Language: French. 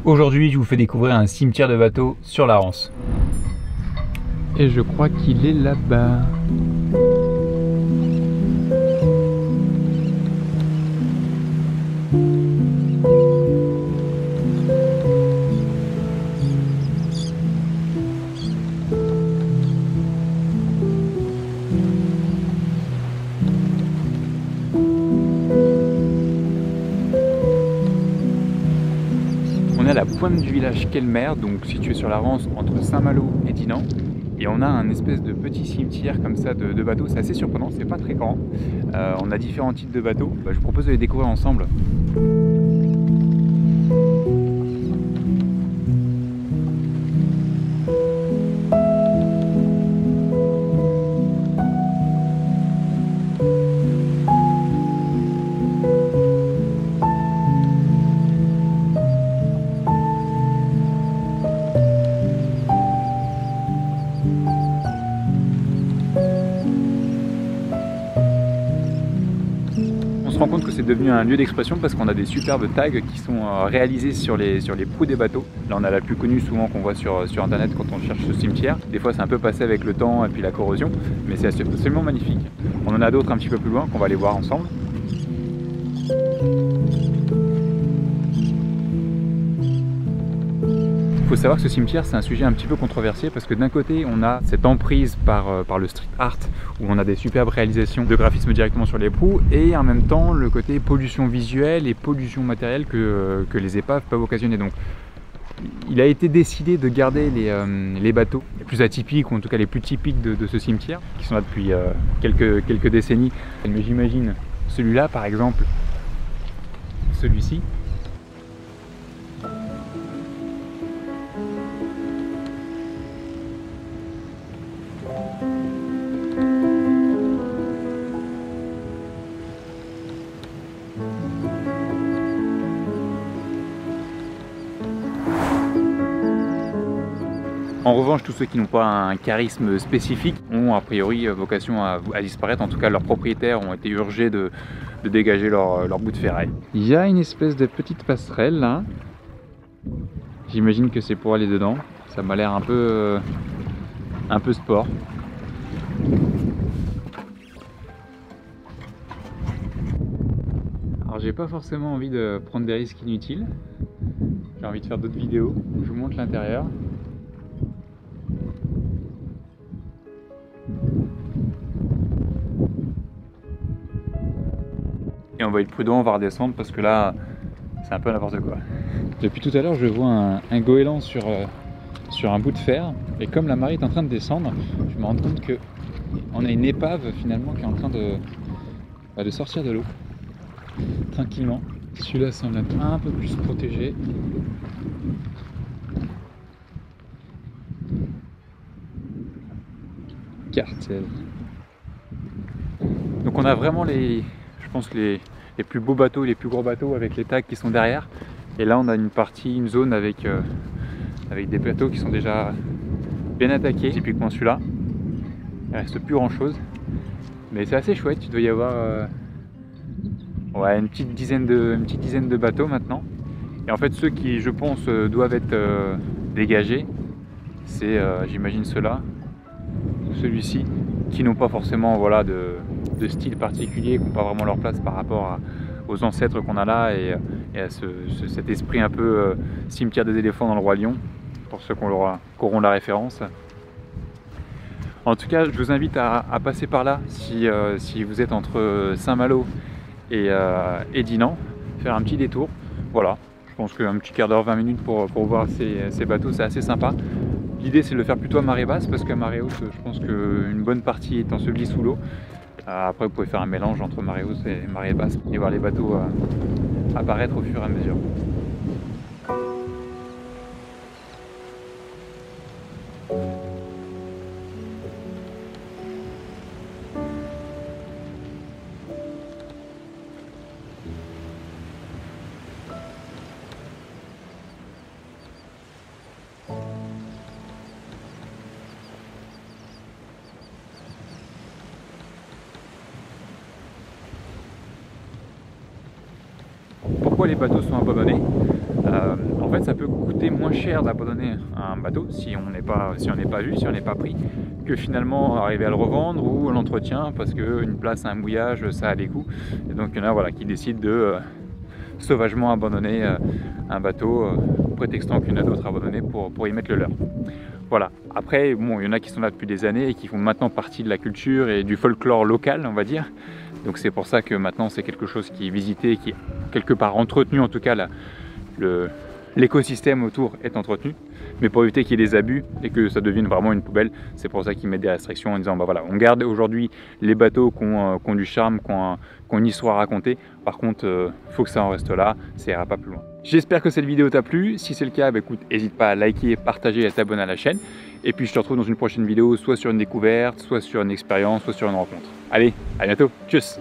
Aujourd'hui, je vous fais découvrir un cimetière de bateaux sur la Rance. Et je crois qu'il est là-bas. On est à la pointe du village Kelmer, donc situé sur la Rance entre Saint-Malo et Dinan. Et on a un espèce de petit cimetière comme ça de bateaux, c'est assez surprenant, c'est pas très grand. On a différents types de bateaux, je vous propose de les découvrir ensemble. On se rend compte que c'est devenu un lieu d'expression parce qu'on a des superbes tags qui sont réalisés sur les proues des bateaux. Là on a la plus connue souvent qu'on voit sur internet quand on cherche ce cimetière. Des fois c'est un peu passé avec le temps et puis la corrosion, mais c'est absolument magnifique. On en a d'autres un petit peu plus loin qu'on va aller voir ensemble. Il faut savoir que ce cimetière c'est un sujet un petit peu controversé parce que d'un côté on a cette emprise par le street art où on a des superbes réalisations de graphisme directement sur les proues et en même temps le côté pollution visuelle et pollution matérielle que les épaves peuvent occasionner. Donc il a été décidé de garder les bateaux les plus atypiques ou en tout cas les plus typiques de ce cimetière qui sont là depuis quelques décennies. Mais j'imagine celui-là par exemple, celui-ci. En revanche, tous ceux qui n'ont pas un charisme spécifique ont a priori vocation à disparaître. En tout cas, leurs propriétaires ont été urgés de dégager leur bout de ferraille. Il y a une espèce de petite passerelle là. J'imagine que c'est pour aller dedans. Ça m'a l'air un peu sport. Alors j'ai pas forcément envie de prendre des risques inutiles. J'ai envie de faire d'autres vidéos. Je vous montre l'intérieur. Et on va être prudent, on va redescendre parce que là, c'est un peu n'importe quoi. Depuis tout à l'heure, je vois un goéland sur un bout de fer. Et comme la marée est en train de descendre, je me rends compte qu'on a une épave finalement qui est en train de sortir de l'eau. Tranquillement. Celui-là semble être un peu plus protégé. Cartel. Donc on a vraiment je pense les plus beaux bateaux, les plus gros bateaux avec les tags qui sont derrière. Et là on a une zone avec des bateaux qui sont déjà bien attaqués. Typiquement celui-là. Il reste plus grand chose. Mais c'est assez chouette, il doit y avoir ouais, une petite dizaine de bateaux maintenant. Et en fait ceux qui je pense doivent être dégagés, c'est j'imagine ceux-là ou celui-ci qui n'ont pas forcément voilà, de style particulier, qui n'ont pas vraiment leur place par rapport aux ancêtres qu'on a là et à cet esprit un peu cimetière des éléphants dans le Roi Lion, pour ceux qui auront la référence. En tout cas, je vous invite à passer par là si vous êtes entre Saint-Malo et Dinan, faire un petit détour. Voilà, je pense qu'un petit quart d'heure, 20 minutes pour voir ces bateaux, c'est assez sympa. L'idée c'est de le faire plutôt à marée basse parce qu'à marée haute, je pense qu'une bonne partie est ensevelie sous l'eau. Après, vous pouvez faire un mélange entre marée haute et marée basse et voir les bateaux apparaître au fur et à mesure. Pourquoi les bateaux sont abandonnés? En fait, ça peut coûter moins cher d'abandonner un bateau si on n'est pas vu, si on n'est pas pris, que finalement arriver à le revendre ou l'entretien, parce qu'une place à un mouillage, ça a des coûts. Et donc il y en a voilà, qui décident de sauvagement abandonner un bateau, prétextant qu'il y en a d'autres abandonnés pour y mettre le leur. Voilà. Après, bon, il y en a qui sont là depuis des années et qui font maintenant partie de la culture et du folklore local, on va dire. Donc c'est pour ça que maintenant c'est quelque chose qui est visité, qui est quelque part entretenu, en tout cas l'écosystème autour est entretenu. Mais pour éviter qu'il y ait des abus et que ça devienne vraiment une poubelle, c'est pour ça qu'ils mettent des restrictions en disant bah voilà, on garde aujourd'hui les bateaux qui ont du charme, qui ont une histoire à raconter. Par contre, faut que ça en reste là, ça ira pas plus loin. J'espère que cette vidéo t'a plu. Si c'est le cas, bah écoute, n'hésite pas à liker, partager et à t'abonner à la chaîne. Et puis je te retrouve dans une prochaine vidéo, soit sur une découverte, soit sur une expérience, soit sur une rencontre. Allez, à bientôt, tchuss!